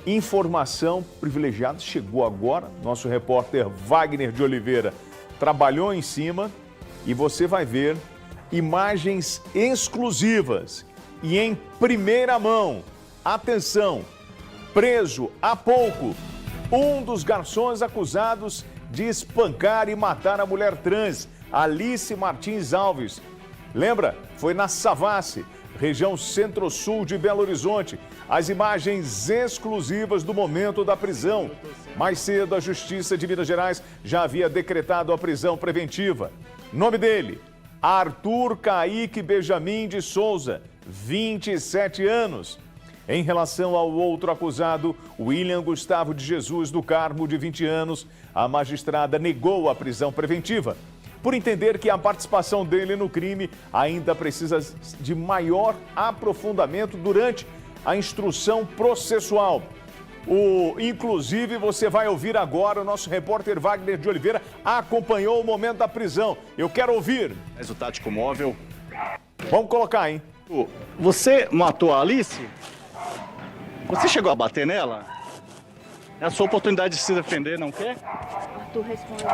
Informação privilegiada chegou agora. Nosso repórter Wagner de Oliveira trabalhou em cima e você vai ver imagens exclusivas e em primeira mão. Atenção, preso há pouco um dos garçons acusados de espancar e matar a mulher trans, Alice Martins Alves. Lembra? Foi na Savassi, região centro-sul de Belo Horizonte. As imagens exclusivas do momento da prisão. Mais cedo, a Justiça de Minas Gerais já havia decretado a prisão preventiva. Nome dele, Arthur Caíque Benjamin de Souza, 27 anos. Em relação ao outro acusado, William Gustavo de Jesus do Carmo, de 20 anos, a magistrada negou a prisão preventiva, por entender que a participação dele no crime ainda precisa de maior aprofundamento durante a instrução processual. Inclusive, você vai ouvir agora, o nosso repórter Wagner de Oliveira acompanhou o momento da prisão. Eu quero ouvir. O tático móvel. Vamos colocar, hein? Você matou a Alice? Você chegou a bater nela? É a sua oportunidade de se defender, não quer? Arthur respondeu.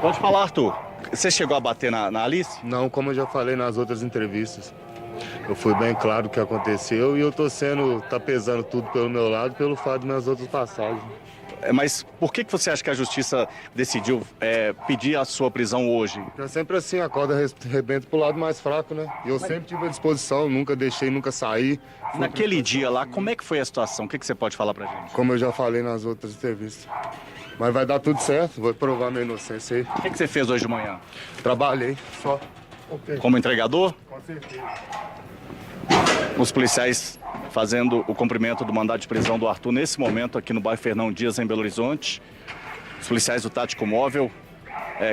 Pode falar, Arthur. Você chegou a bater na Alice? Não, como eu já falei nas outras entrevistas. Eu fui bem claro o que aconteceu e eu tá pesando tudo pelo meu lado pelo fato das minhas outras passagens. Mas por que você acha que a justiça decidiu pedir a sua prisão hoje? É sempre assim, a corda arrebenta pro lado mais fraco, né? E eu sempre tive à disposição, nunca deixei, nunca saí. Naquele dia lá, como é que foi a situação? O que você pode falar pra gente? Como eu já falei nas outras entrevistas. Mas vai dar tudo certo, vou provar minha inocência aí. O que você fez hoje de manhã? Trabalhei, só. Como entregador? Com certeza. Os policiais fazendo o cumprimento do mandado de prisão do Arthur nesse momento aqui no bairro Fernão Dias, em Belo Horizonte. Os policiais do tático móvel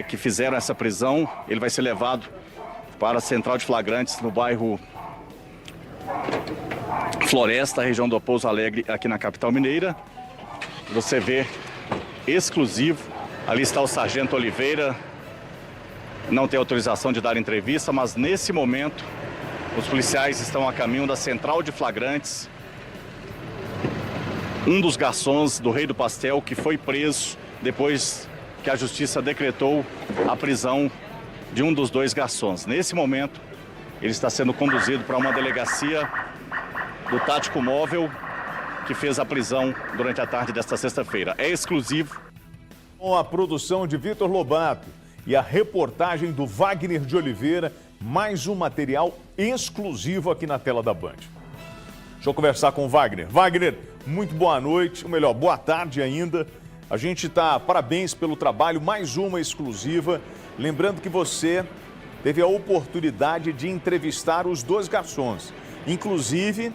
que fizeram essa prisão, ele vai ser levado para a central de flagrantes no bairro Floresta, região do Pouso Alegre, aqui na capital mineira. Você vê exclusivo, ali está o sargento Oliveira, não tem autorização de dar entrevista, mas nesse momento os policiais estão a caminho da central de flagrantes. Um dos garçons do Rei do Pastel que foi preso depois que a justiça decretou a prisão de um dos dois garçons. Nesse momento, ele está sendo conduzido para uma delegacia do tático móvel que fez a prisão durante a tarde desta sexta-feira. É exclusivo. Com a produção de Vitor Lobato e a reportagem do Wagner de Oliveira, mais um material exclusivo aqui na tela da Band. Deixa eu conversar com o Wagner. Wagner, muito boa noite, ou melhor, boa tarde ainda. A gente parabéns pelo trabalho, mais uma exclusiva. Lembrando que você teve a oportunidade de entrevistar os dois garçons, inclusive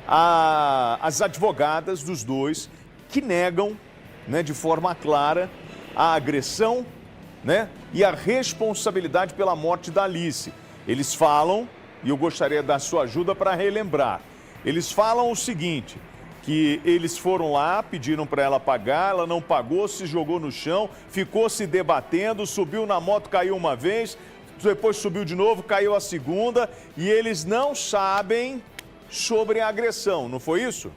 as advogadas dos dois, que negam, né, de forma clara a agressão, né, e a responsabilidade pela morte da Alice. Eles falam, e eu gostaria da sua ajuda para relembrar, eles falam o seguinte, que eles foram lá, pediram para ela pagar, ela não pagou, se jogou no chão, ficou se debatendo, subiu na moto, caiu uma vez, depois subiu de novo, caiu a segunda, e eles não sabem sobre a agressão, não foi isso?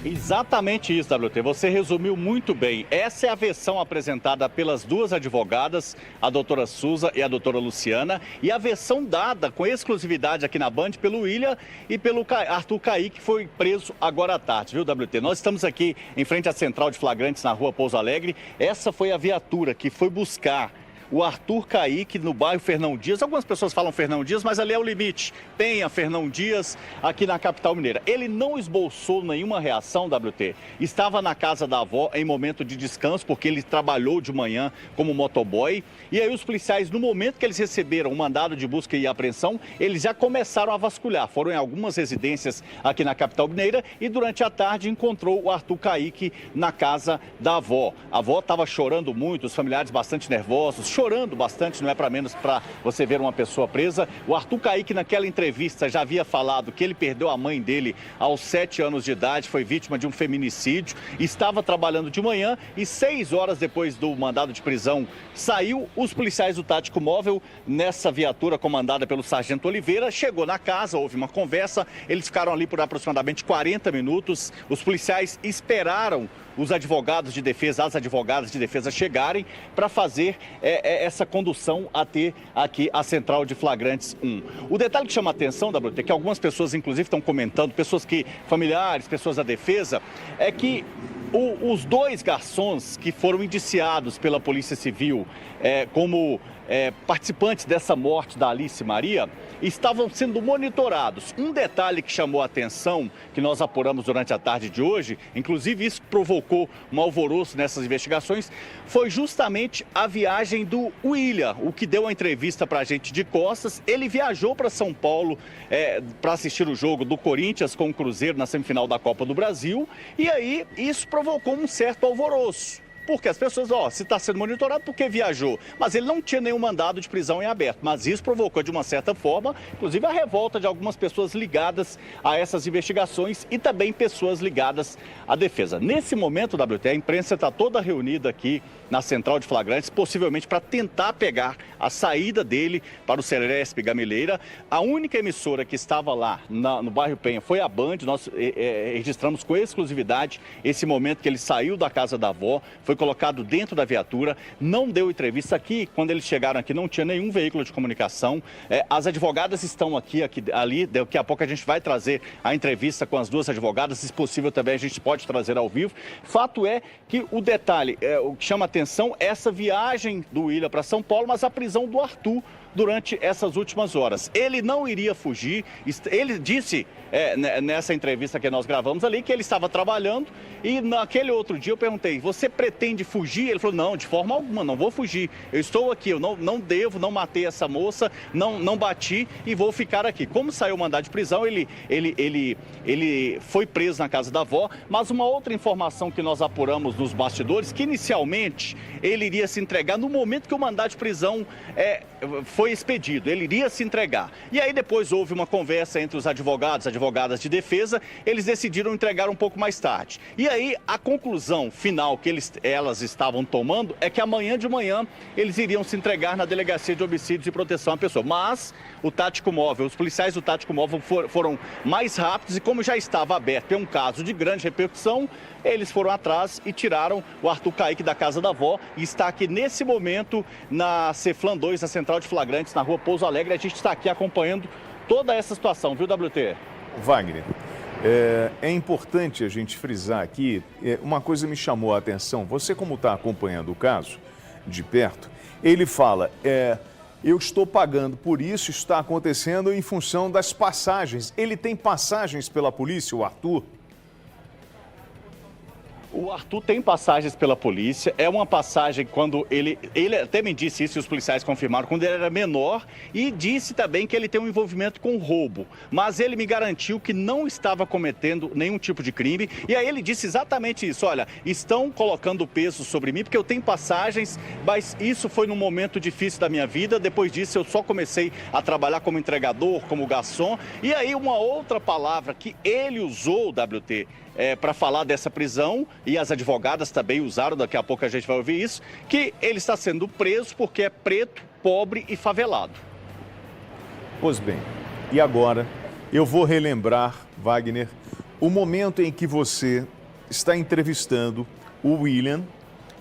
Exatamente isso, WT. Você resumiu muito bem. Essa é a versão apresentada pelas duas advogadas, a doutora Suza e a doutora Luciana, e a versão dada com exclusividade aqui na Band pelo William e pelo Arthur Caíque, que foi preso agora à tarde, viu, WT? Nós estamos aqui em frente à central de flagrantes na rua Pouso Alegre. Essa foi a viatura que foi buscar o Arthur Caíque no bairro Fernão Dias. Algumas pessoas falam Fernão Dias, mas ali é o limite. Penha, Fernão Dias, aqui na capital mineira. Ele não esboçou nenhuma reação, WT. Estava na casa da avó em momento de descanso, porque ele trabalhou de manhã como motoboy. E aí os policiais, no momento que eles receberam o mandado de busca e apreensão, eles já começaram a vasculhar. Foram em algumas residências aqui na capital mineira e durante a tarde encontrou o Arthur Caíque na casa da avó. A avó estava chorando muito, os familiares bastante nervosos, chorando bastante, não é para menos para você ver uma pessoa presa. O Arthur Kaique, naquela entrevista, já havia falado que ele perdeu a mãe dele aos 7 anos de idade, foi vítima de um feminicídio, estava trabalhando de manhã e 6 horas depois do mandado de prisão saiu. Os policiais do Tático Móvel, nessa viatura comandada pelo Sargento Oliveira, chegou na casa, houve uma conversa, eles ficaram ali por aproximadamente 40 minutos, os policiais esperaram os advogados de defesa, as advogadas de defesa chegarem para fazer essa condução até aqui a Central de Flagrantes 1. O detalhe que chama a atenção, WT, que algumas pessoas inclusive estão comentando, familiares, pessoas da defesa, é que os 2 garçons que foram indiciados pela Polícia Civil como participantes dessa morte da Alice Maria estavam sendo monitorados. Um detalhe que chamou a atenção, que nós apuramos durante a tarde de hoje, inclusive isso provocou um alvoroço nessas investigações, foi justamente a viagem do William, o que deu a entrevista para a gente de costas. Ele viajou para São Paulo para assistir o jogo do Corinthians com o Cruzeiro na semifinal da Copa do Brasil, e aí isso provocou um certo alvoroço. Porque as pessoas, se está sendo monitorado, porque viajou. Mas ele não tinha nenhum mandado de prisão em aberto. Mas isso provocou, de uma certa forma, inclusive a revolta de algumas pessoas ligadas a essas investigações e também pessoas ligadas à defesa. Nesse momento, WT, a imprensa está toda reunida aqui na Central de Flagrantes, possivelmente para tentar pegar a saída dele para o Ceresp Gameleira. A única emissora que estava lá no bairro Penha foi a Band. Nós registramos com exclusividade esse momento que ele saiu da casa da avó, foi colocado dentro da viatura, não deu entrevista aqui. Quando eles chegaram aqui, não tinha nenhum veículo de comunicação. As advogadas estão ali. Daqui a pouco a gente vai trazer a entrevista com as 2 advogadas. Se possível, também a gente pode trazer ao vivo. Fato é que o detalhe, o que chama atenção é essa viagem do William para São Paulo, mas a prisão do Arthur durante essas últimas horas. Ele não iria fugir. Ele disse nessa entrevista que nós gravamos ali que ele estava trabalhando, e naquele outro dia eu perguntei: você pretende fugir? Ele falou: não, de forma alguma, não vou fugir. Eu estou aqui, eu não matei essa moça, não bati e vou ficar aqui. Como saiu o mandado de prisão, ele foi preso na casa da avó. Mas uma outra informação que nós apuramos nos bastidores, que inicialmente ele iria se entregar no momento que o mandado de prisão foi expedido, ele iria se entregar. E aí depois houve uma conversa entre os advogadas de defesa, eles decidiram entregar um pouco mais tarde. E aí a conclusão final que elas estavam tomando é que amanhã de manhã eles iriam se entregar na Delegacia de Homicídios e Proteção à Pessoa. Mas o Tático Móvel, os policiais do Tático Móvel foram mais rápidos, e como já estava aberto, é um caso de grande repercussão, eles foram atrás e tiraram o Arthur Kaique da casa da avó, e está aqui nesse momento na Ceflan 2, na Central de Flagrantes, na rua Pouso Alegre. A gente está aqui acompanhando toda essa situação, viu, WT? Wagner, é importante a gente frisar aqui, uma coisa me chamou a atenção. Você, como está acompanhando o caso de perto, ele fala, eu estou pagando por isso, está acontecendo em função das passagens. Ele tem passagens pela polícia, o Arthur? O Arthur tem passagens pela polícia, é uma passagem quando ele até me disse isso, e os policiais confirmaram, quando ele era menor, e disse também que ele tem um envolvimento com roubo, mas ele me garantiu que não estava cometendo nenhum tipo de crime, e aí ele disse exatamente isso: olha, estão colocando peso sobre mim porque eu tenho passagens, mas isso foi num momento difícil da minha vida. Depois disso eu só comecei a trabalhar como entregador, como garçom. E aí uma outra palavra que ele usou, WT, para falar dessa prisão, e as advogadas também usaram, daqui a pouco a gente vai ouvir isso, que ele está sendo preso porque é preto, pobre e favelado. Pois bem, e agora eu vou relembrar, Wagner, o momento em que você está entrevistando o William.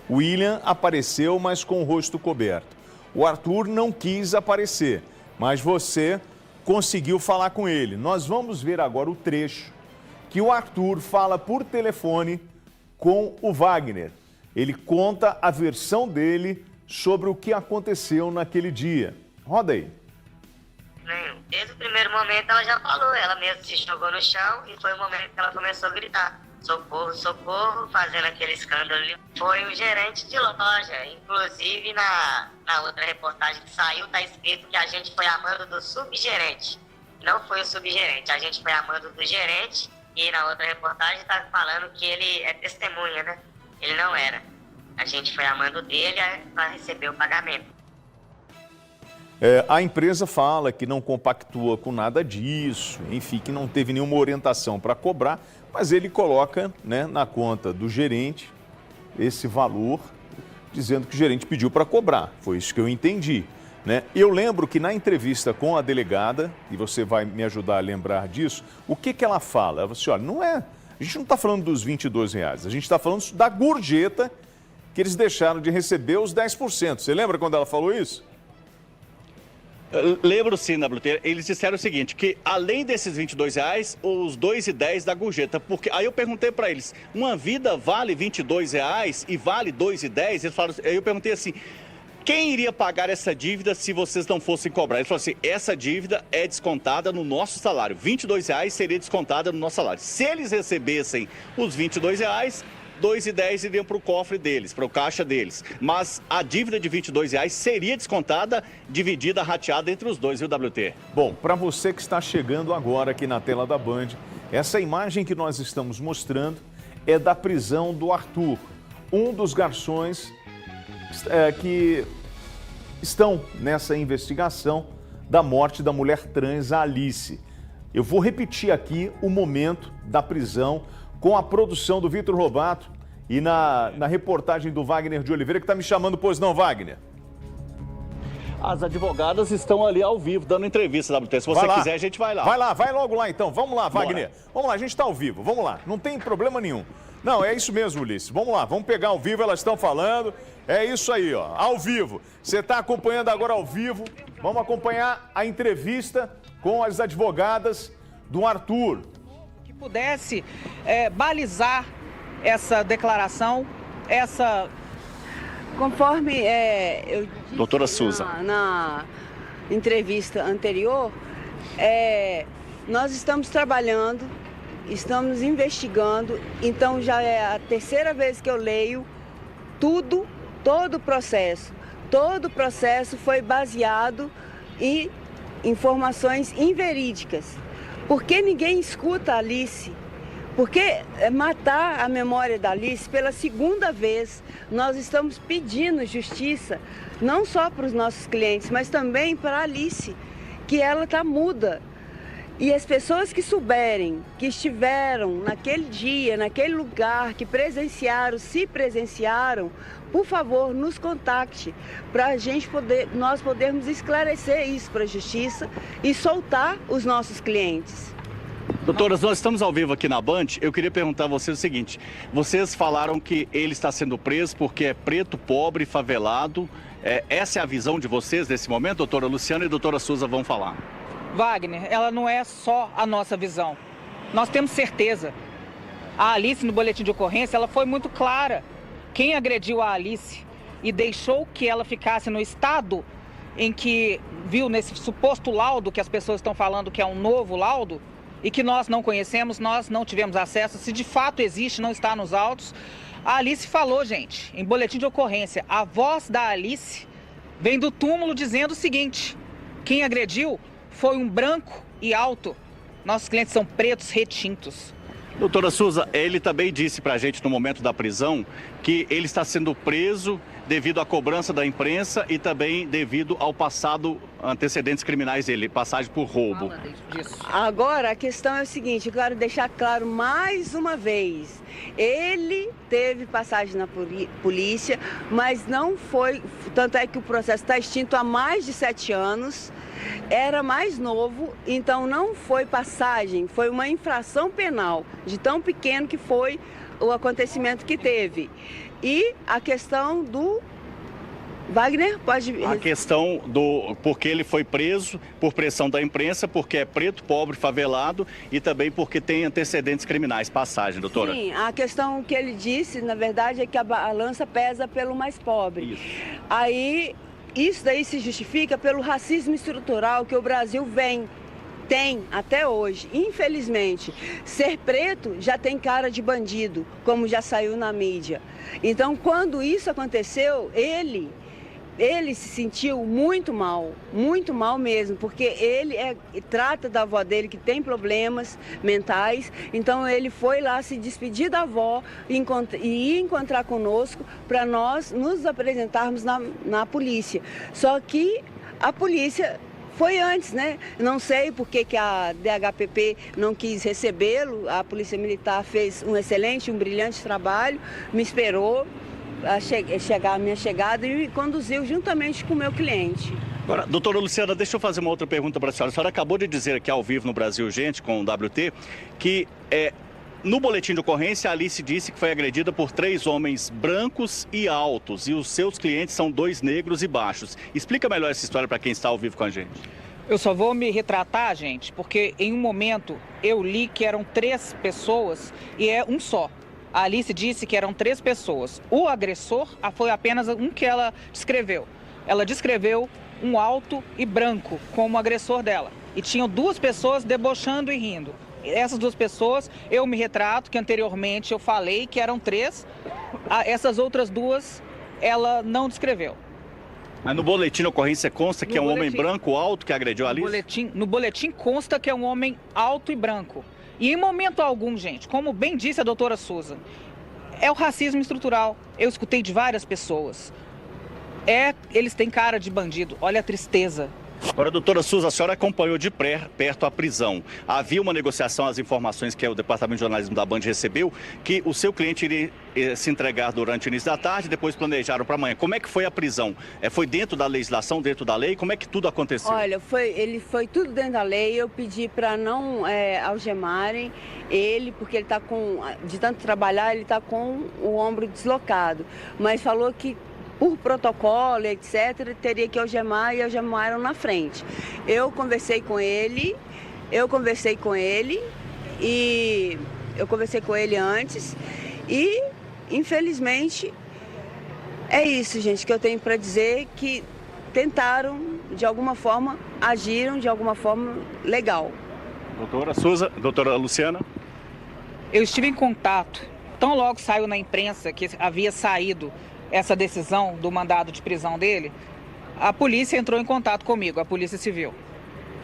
O William apareceu, mas com o rosto coberto. O Arthur não quis aparecer, mas você conseguiu falar com ele. Nós vamos ver agora o trecho que o Arthur fala por telefone com o Wagner. Ele conta a versão dele sobre o que aconteceu naquele dia. Roda aí. Desde o primeiro momento ela já falou, ela mesmo se jogou no chão e foi o momento que ela começou a gritar: socorro, socorro, fazendo aquele escândalo ali. Foi o gerente de loja, inclusive na outra reportagem que saiu, tá escrito que a gente foi a mando do subgerente. Não foi o subgerente, a gente foi a mando do gerente. E na outra reportagem tá falando que ele é testemunha, né? Ele não era. A gente foi a mando dele para receber o pagamento. A empresa fala que não compactua com nada disso, enfim, que não teve nenhuma orientação para cobrar, mas ele coloca, né, na conta do gerente esse valor, dizendo que o gerente pediu para cobrar. Foi isso que eu entendi, né? Eu lembro que na entrevista com a delegada, e você vai me ajudar a lembrar disso, o que ela fala? Ela fala assim, olha, a gente não está falando dos R$22, a gente está falando da gorjeta que eles deixaram de receber os 10%. Você lembra quando ela falou isso? Lembro sim, WT. Eles disseram o seguinte, que além desses R$22, os 2,10 da gorjeta. Porque aí eu perguntei para eles, uma vida vale R$22 e vale 2,10? Eles falaram, aí eu perguntei assim, quem iria pagar essa dívida se vocês não fossem cobrar? Eles falaram assim, essa dívida é descontada no nosso salário. R$22 seria descontada no nosso salário. Se eles recebessem os R$22, 2,10 iriam para o cofre deles, para o caixa deles. Mas a dívida de R$22 seria descontada, dividida, rateada entre os dois, viu, WT? Bom, para você que está chegando agora aqui na tela da Band, essa imagem que nós estamos mostrando é da prisão do Arthur, um dos garçons que estão nessa investigação da morte da mulher trans, a Alice. Eu vou repetir aqui o momento da prisão com a produção do Vitor Robato e na reportagem do Wagner de Oliveira, que está me chamando, pois não, Wagner? As advogadas estão ali ao vivo, dando entrevista, WT. Se você quiser, a gente vai lá. Vai lá, vai logo lá então. Vamos lá, Wagner. Vamos lá, a gente está ao vivo, vamos lá. Não tem problema nenhum. Não, é isso mesmo, Ulisses. Vamos lá, vamos pegar ao vivo, elas estão falando. É isso aí, ó, ao vivo. Você está acompanhando agora ao vivo. Vamos acompanhar a entrevista com as advogadas do Arthur. Que pudesse balizar essa declaração, essa... Conforme eu disse doutora Souza, na entrevista anterior, nós estamos trabalhando, estamos investigando, então já é a terceira vez que eu leio todo o processo. Todo o processo foi baseado em informações inverídicas. Por que ninguém escuta a Alice? Porque matar a memória da Alice pela segunda vez, nós estamos pedindo justiça, não só para os nossos clientes, mas também para a Alice, que ela está muda. E as pessoas que souberem, que estiveram naquele dia, naquele lugar, que se presenciaram, por favor, nos contacte para nós podermos esclarecer isso para a justiça e soltar os nossos clientes. Doutoras, nós estamos ao vivo aqui na Band. Eu queria perguntar a vocês o seguinte, vocês falaram que ele está sendo preso porque é preto, pobre, favelado. Essa é a visão de vocês nesse momento? Doutora Luciana e doutora Souza vão falar. Wagner, ela não é só a nossa visão. Nós temos certeza. A Alice, no boletim de ocorrência, ela foi muito clara. Quem agrediu a Alice e deixou que ela ficasse no estado em que viu nesse suposto laudo que as pessoas estão falando que é um novo laudo e que nós não conhecemos, nós não tivemos acesso, se de fato existe, não está nos autos. A Alice falou, gente, em boletim de ocorrência, a voz da Alice vem do túmulo dizendo o seguinte: quem agrediu foi um branco e alto. Nossos clientes são pretos retintos. Doutora Souza, ele também disse pra gente no momento da prisão que ele está sendo preso devido à cobrança da imprensa e também devido ao passado, antecedentes criminais dele, passagem por roubo. Agora, a questão é o seguinte, eu quero deixar claro mais uma vez. Ele teve passagem na polícia, mas não foi, tanto é que o processo está extinto há mais de 7 anos. Era mais novo, então não foi passagem, foi uma infração penal, de tão pequeno que foi o acontecimento que teve. E a questão do... Wagner, pode... A questão do... porque ele foi preso por pressão da imprensa, porque é preto, pobre, favelado e também porque tem antecedentes criminais. Passagem, doutora. Sim, a questão que ele disse, na verdade, é que a balança pesa pelo mais pobre. Isso. Aí... Isso daí se justifica pelo racismo estrutural que o Brasil tem até hoje. Infelizmente, ser preto já tem cara de bandido, como já saiu na mídia. Então, quando isso aconteceu, ele se sentiu muito mal mesmo, porque ele trata da avó dele que tem problemas mentais, então ele foi lá se despedir da avó e ir encontrar conosco para nós nos apresentarmos na polícia. Só que A polícia foi antes, né? Não sei por que a DHPP não quis recebê-lo. A Polícia Militar fez um brilhante trabalho, me esperou chegar a minha chegada e me conduziu juntamente com o meu cliente. Agora, doutora Luciana, deixa eu fazer uma outra pergunta para a senhora. A senhora acabou de dizer aqui ao vivo no Brasil Gente, com o WT, que no boletim de ocorrência, a Alice disse que foi agredida por 3 homens brancos e altos e os seus clientes são 2 negros e baixos. Explica melhor essa história para quem está ao vivo com a gente. Eu só vou me retratar, gente, porque em um momento eu li que eram 3 pessoas e é um só. A Alice disse que eram 3 pessoas. O agressor foi apenas um que ela descreveu. Ela descreveu um alto e branco como agressor dela. E tinham 2 pessoas debochando e rindo. Essas 2 pessoas, eu me retrato, que anteriormente eu falei que eram 3. Essas outras 2, ela não descreveu. Mas no boletim de ocorrência consta que é um homem branco alto que agrediu a Alice? No boletim consta que é um homem alto e branco. E em momento algum, gente, como bem disse a doutora Souza, é o racismo estrutural. Eu escutei de várias pessoas. Eles têm cara de bandido. Olha a tristeza. Agora, doutora Souza, a senhora acompanhou de perto a prisão. Havia uma negociação, as informações que o Departamento de Jornalismo da Band recebeu, que o seu cliente iria se entregar durante o início da tarde, depois planejaram para amanhã. Como é que foi a prisão? Foi dentro da legislação, dentro da lei? Como é que tudo aconteceu? Olha, ele foi tudo dentro da lei. Eu pedi para não algemarem ele, porque ele está de tanto trabalhar, ele está com o ombro deslocado. Mas falou que por protocolo, etc., teria que algemar e algemaram na frente. Eu conversei com ele antes e, infelizmente, é isso, gente, que eu tenho para dizer, que tentaram, de alguma forma, agiram de alguma forma legal. Doutora Souza, doutora Luciana? Eu estive em contato, tão logo saiu na imprensa que havia saído essa decisão do mandado de prisão dele, a polícia entrou em contato comigo, a Polícia Civil.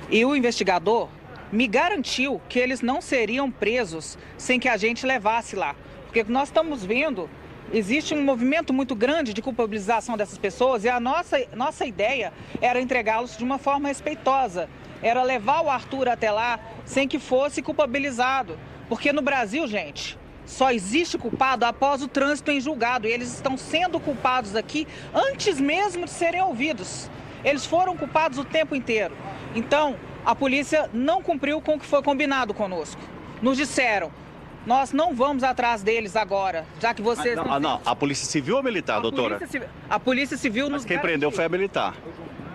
E o investigador me garantiu que eles não seriam presos sem que a gente levasse lá. Porque nós estamos vendo, existe um movimento muito grande de culpabilização dessas pessoas e a nossa ideia era entregá-los de uma forma respeitosa. Era levar o Arthur até lá sem que fosse culpabilizado. Porque no Brasil, gente, só existe culpado após o trânsito em julgado. E eles estão sendo culpados aqui antes mesmo de serem ouvidos. Eles foram culpados o tempo inteiro. Então, a polícia não cumpriu com o que foi combinado conosco. Nos disseram, nós não vamos atrás deles agora, já que vocês... Não, a Polícia Civil ou militar, doutora? A Polícia Civil nos Mas quem prendeu foi a militar.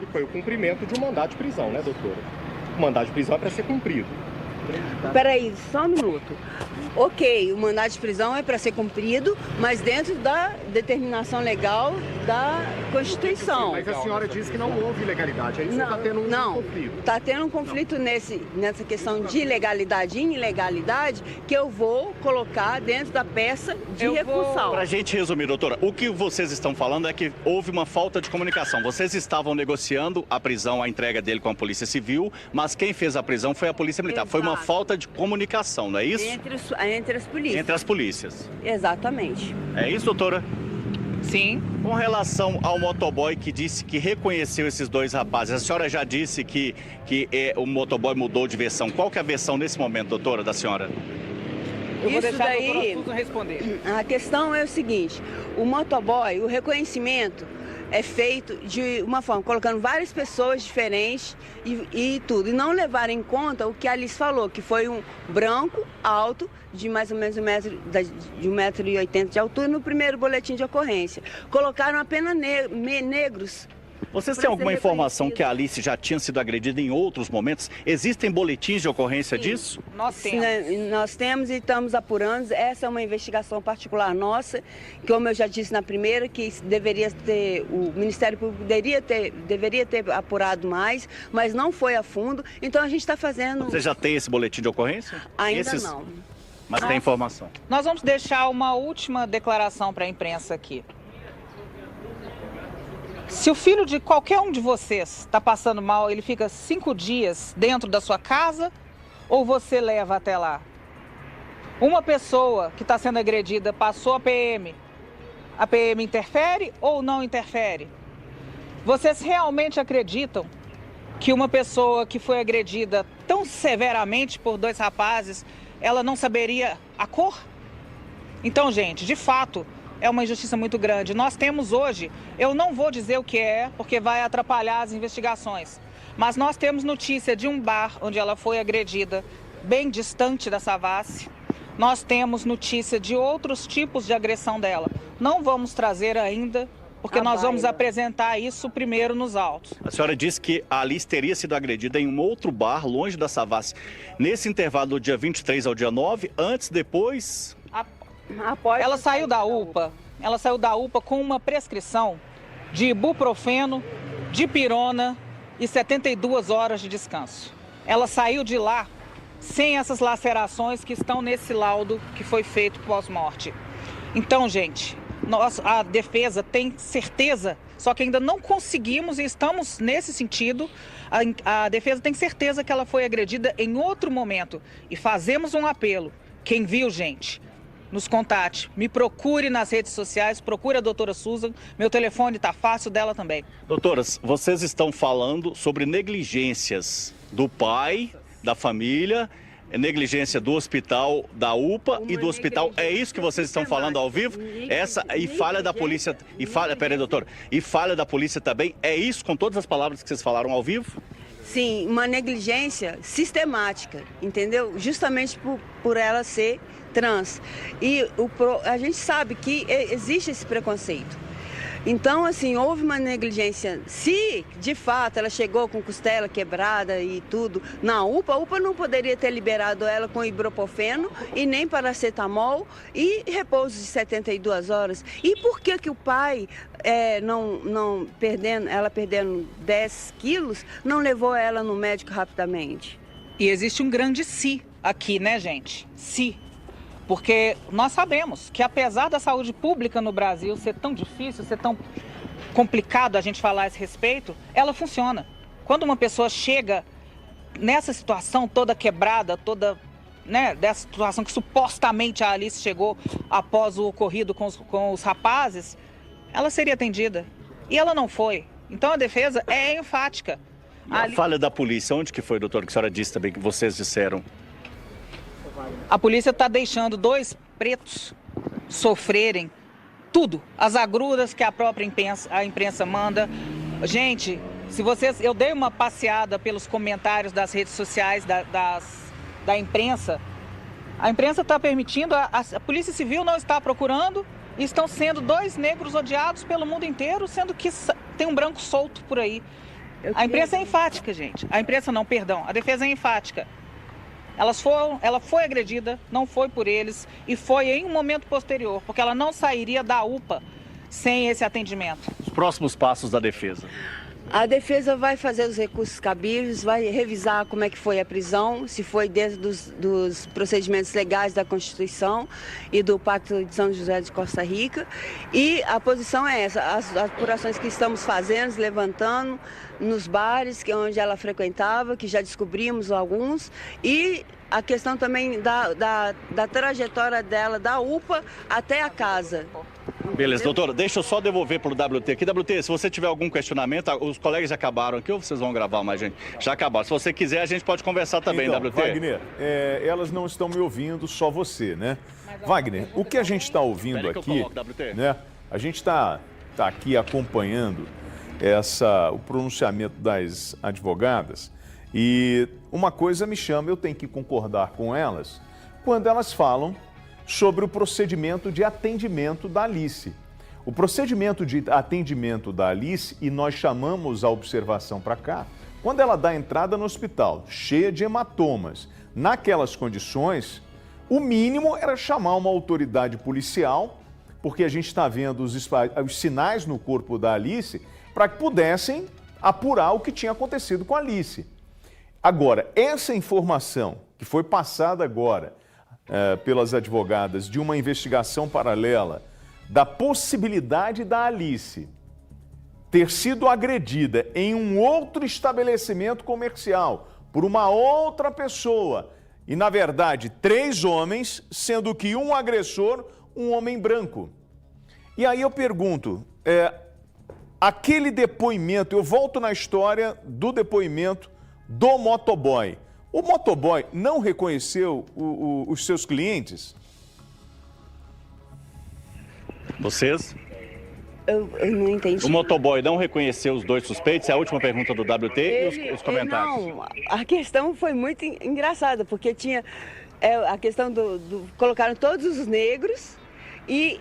E foi o cumprimento de um mandado de prisão, né, doutora? O mandado de prisão é para ser cumprido. Peraí, só um minuto. Ok, o mandado de prisão é para ser cumprido, mas dentro da determinação legal da Constituição. Mas a senhora disse que não houve ilegalidade, é isso? Está tendo um conflito? Está tendo um conflito nessa questão de legalidade e ilegalidade que eu vou colocar dentro da peça de recursal. Para a gente resumir, doutora, o que vocês estão falando é que houve uma falta de comunicação. Vocês estavam negociando a prisão, a entrega dele com a Polícia Civil, mas quem fez a prisão foi a Polícia Militar. Exato. Foi uma falta de comunicação, não é isso? Entre as polícias. Entre as polícias. Exatamente. É isso, doutora? Sim. Com relação ao motoboy que disse que reconheceu esses 2 rapazes, a senhora já disse que o motoboy mudou de versão. Qual que é a versão nesse momento, doutora, da senhora? Eu vou deixar daí, a doutora Souza responder. A questão é o seguinte, o motoboy, o reconhecimento é feito de uma forma, colocando várias pessoas diferentes e tudo. E não levar em conta o que a Alice falou, que foi um branco, alto, de mais ou menos de 1,80 m de altura no primeiro boletim de ocorrência. Colocaram apenas negros. Vocês têm alguma informação que a Alice já tinha sido agredida em outros momentos? Existem boletins de ocorrência disso? Nós temos. Nós temos e estamos apurando. Essa é uma investigação particular nossa, que, como eu já disse na primeira, que o Ministério Público deveria ter apurado mais, mas não foi a fundo. Então a gente está fazendo... Você já tem esse boletim de ocorrência? Ainda não. Mas tem informação? Nós vamos deixar uma última declaração para a imprensa aqui. Se o filho de qualquer um de vocês está passando mal, ele fica 5 dias dentro da sua casa ou você leva até lá? Uma pessoa que está sendo agredida passou a PM interfere ou não interfere? Vocês realmente acreditam que uma pessoa que foi agredida tão severamente por 2 rapazes, ela não saberia a cor? Então, gente, de fato, é uma injustiça muito grande. Nós temos hoje, eu não vou dizer o que é, porque vai atrapalhar as investigações, mas nós temos notícia de um bar onde ela foi agredida, bem distante da Savassi. Nós temos notícia de outros tipos de agressão dela. Não vamos trazer ainda, porque nós vamos apresentar isso primeiro nos autos. A senhora disse que a Alice teria sido agredida em um outro bar, longe da Savassi. Nesse intervalo do dia 23 ao dia 9, antes, depois... Ela saiu da UPA, com uma prescrição de ibuprofeno, dipirona e 72 horas de descanso. Ela saiu de lá sem essas lacerações que estão nesse laudo que foi feito pós-morte. Então, gente, a defesa tem certeza, só que ainda não conseguimos e estamos nesse sentido. A defesa tem certeza que ela foi agredida em outro momento e fazemos um apelo. Quem viu, gente, nos contate, me procure nas redes sociais, procure a doutora Susan, meu telefone está fácil, dela também. Doutoras, vocês estão falando sobre negligências do pai, da família, negligência do hospital, da UPA e do hospital. É isso que vocês estão falando ao vivo? Essa e falha da polícia, peraí, doutor, e falha da polícia também, é isso com todas as palavras que vocês falaram ao vivo? Sim, uma negligência sistemática, entendeu? Justamente por ela ser trans. E a gente sabe que existe esse preconceito. Então, assim, houve uma negligência. Se, de fato, ela chegou com costela quebrada e tudo na UPA, a UPA não poderia ter liberado ela com ibuprofeno e nem paracetamol e repouso de 72 horas. E por que que o pai, ela perdendo 10 quilos, não levou ela no médico rapidamente? E existe um grande se aqui, né, gente? Se. Porque nós sabemos que apesar da saúde pública no Brasil ser tão difícil, ser tão complicado a gente falar a esse respeito, ela funciona. Quando uma pessoa chega nessa situação toda quebrada, toda, né, dessa situação que supostamente a Alice chegou após o ocorrido com os rapazes, ela seria atendida. E ela não foi. Então a defesa é enfática. A falha da polícia, onde que foi, doutor, que a senhora disse também, que vocês disseram? A polícia está deixando 2 pretos sofrerem tudo, as agruras que a própria imprensa manda. Gente, eu dei uma passeada pelos comentários das redes sociais da imprensa. A imprensa está permitindo, a Polícia Civil não está procurando, e estão sendo 2 negros odiados pelo mundo inteiro, sendo que tem um branco solto por aí. A imprensa é enfática, gente. A imprensa não, perdão, a defesa é enfática. Ela foi agredida, não foi por eles e foi em um momento posterior, porque ela não sairia da UPA sem esse atendimento. Os próximos passos da defesa? A defesa vai fazer os recursos cabíveis, vai revisar como é que foi a prisão, se foi dentro dos procedimentos legais da Constituição e do Pacto de São José de Costa Rica. E a posição é essa, as apurações que estamos fazendo, levantando nos bares onde ela frequentava, que já descobrimos alguns, e a questão também da trajetória dela, da UPA até a casa. Beleza, doutora, deixa eu só devolver para o WT aqui. WT, se você tiver algum questionamento, os colegas já acabaram aqui ou vocês vão gravar mais, gente? Já acabaram. Se você quiser, a gente pode conversar também, então, WT. Wagner, elas não estão me ouvindo, só você, né? Wagner, o que a gente está ouvindo aqui, né? A gente está aqui acompanhando o pronunciamento das advogadas e uma coisa me chama, eu tenho que concordar com elas, quando elas falam sobre o procedimento de atendimento da Alice. O procedimento de atendimento da Alice, e nós chamamos a observação para cá, quando ela dá entrada no hospital, cheia de hematomas, naquelas condições, o mínimo era chamar uma autoridade policial, porque a gente está vendo os sinais no corpo da Alice, para que pudessem apurar o que tinha acontecido com a Alice. Agora, essa informação que foi passada agora pelas advogadas de uma investigação paralela da possibilidade da Alice ter sido agredida em um outro estabelecimento comercial por uma outra pessoa e, na verdade, 3 homens, sendo que um agressor, um homem branco. E aí eu pergunto, aquele depoimento, eu volto na história do depoimento do motoboy. O motoboy não reconheceu os seus clientes? Vocês? Eu não entendi. O motoboy não reconheceu os dois suspeitos? É a última pergunta do WT e os comentários. Não, a questão foi muito engraçada, porque tinha a questão colocaram todos os negros e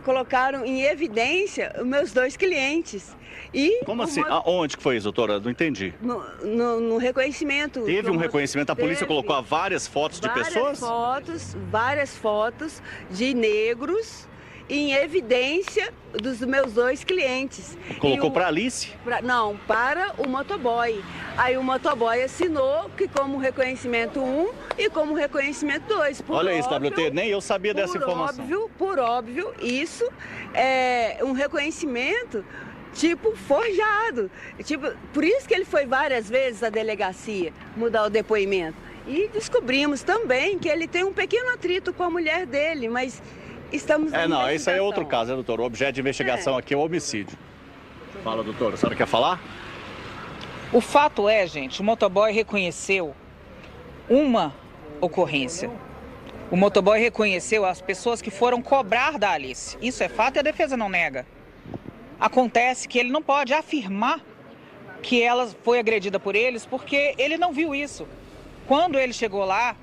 colocaram em evidência os meus 2 clientes. E como assim? Aonde que foi isso, doutora? Não entendi. No reconhecimento. Teve um reconhecimento? A polícia colocou várias fotos de pessoas? Várias fotos de negros em evidência dos meus 2 clientes. Colocou para Alice? Não, para o motoboy. Aí o motoboy assinou que como reconhecimento 1 e como reconhecimento 2. Olha isso, WT, nem eu sabia dessa informação. Por óbvio, isso é um reconhecimento tipo forjado. Por isso que ele foi várias vezes à delegacia mudar o depoimento. E descobrimos também que ele tem um pequeno atrito com a mulher dele, mas estamos na não, isso aí é investigação. outro caso, né, doutor? O objeto de investigação aqui é o homicídio. Fala, doutora, a senhora quer falar? O fato é, gente, o motoboy reconheceu uma ocorrência. O motoboy reconheceu as pessoas que foram cobrar da Alice. Isso é fato e a defesa não nega. Acontece que ele não pode afirmar que ela foi agredida por eles porque ele não viu isso. Quando ele chegou lá,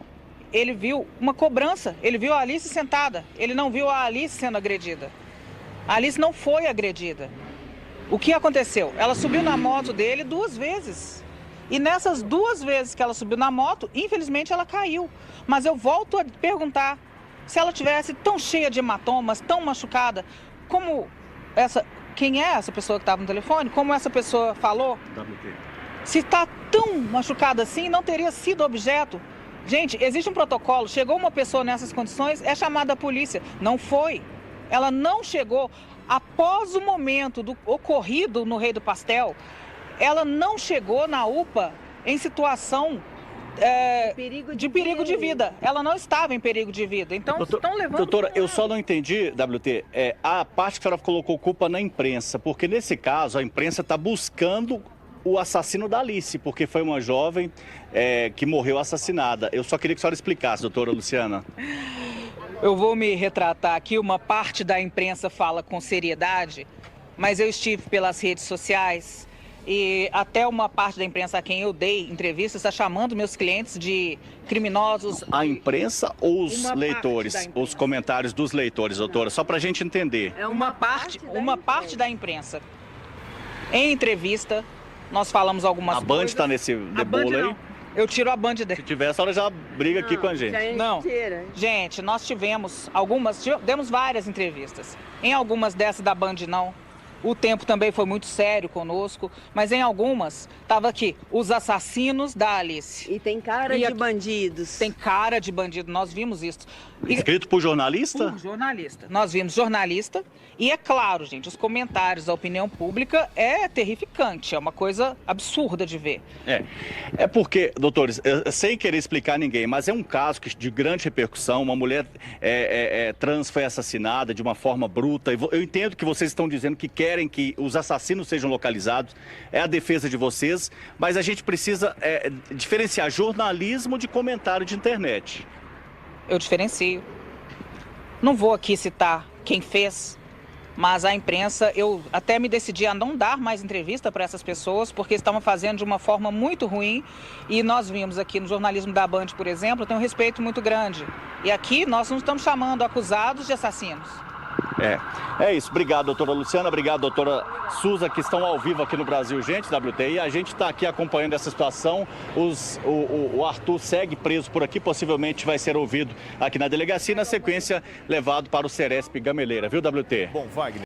ele viu uma cobrança, ele viu a Alice sentada, ele não viu a Alice sendo agredida. A Alice não foi agredida. O que aconteceu? Ela subiu na moto dele 2 vezes. E nessas 2 vezes que ela subiu na moto, infelizmente ela caiu. Mas eu volto a perguntar, se ela tivesse tão cheia de hematomas, tão machucada, como essa... Quem é essa pessoa que estava no telefone? Como essa pessoa falou? Se está tão machucada assim, não teria sido objeto. Gente, existe um protocolo, chegou uma pessoa nessas condições, é chamada a polícia. Não foi. Ela não chegou. Após o momento do ocorrido no Rei do Pastel, ela não chegou na UPA em situação de perigo de vida. Ela não estava em perigo de vida. Então, estão levando... Doutora, eu só não entendi, WT, a parte que a senhora colocou culpa na imprensa, porque nesse caso a imprensa está buscando o assassino da Alice, porque foi uma jovem que morreu assassinada. Eu só queria que a senhora explicasse, doutora Luciana. Eu vou me retratar aqui, uma parte da imprensa fala com seriedade, mas eu estive pelas redes sociais e até uma parte da imprensa a quem eu dei entrevista está chamando meus clientes de criminosos. A imprensa ou os leitores? Os comentários dos leitores, doutora? Só para a gente entender. É uma parte da imprensa. Em entrevista, nós falamos algumas coisas. A Band está nesse bolo aí? Eu tiro a Band dele. Se tiver, a senhora já briga aqui com a gente. Não, gente, nós tivemos demos várias entrevistas. Em algumas dessas da Band não. O tempo também foi muito sério conosco, mas em algumas estava aqui, os assassinos da Alice. E tem cara de bandidos. Tem cara de bandido, nós vimos isso. Escrito por jornalista? Por jornalista. Nós vimos jornalista e é claro, gente, os comentários da opinião pública é terrificante, é uma coisa absurda de ver. É porque, doutores, sem querer explicar a ninguém, mas é um caso de grande repercussão, uma mulher trans foi assassinada de uma forma bruta. Eu entendo que vocês estão dizendo que querem que os assassinos sejam localizados, é a defesa de vocês, mas a gente precisa diferenciar jornalismo de comentário de internet. Eu diferencio. Não vou aqui citar quem fez, mas a imprensa, eu até me decidi a não dar mais entrevista para essas pessoas, porque estavam fazendo de uma forma muito ruim. E nós vimos aqui no jornalismo da Band, por exemplo, tem um respeito muito grande. E aqui nós não estamos chamando acusados de assassinos. É isso. Obrigado, doutora Luciana. Obrigado, doutora Suza, que estão ao vivo aqui no Brasil, gente, WTI. A gente está aqui acompanhando essa situação. O Arthur segue preso por aqui, possivelmente vai ser ouvido aqui na delegacia e, na sequência, levado para o Ceresp Gameleira, viu, WT? Bom, Wagner.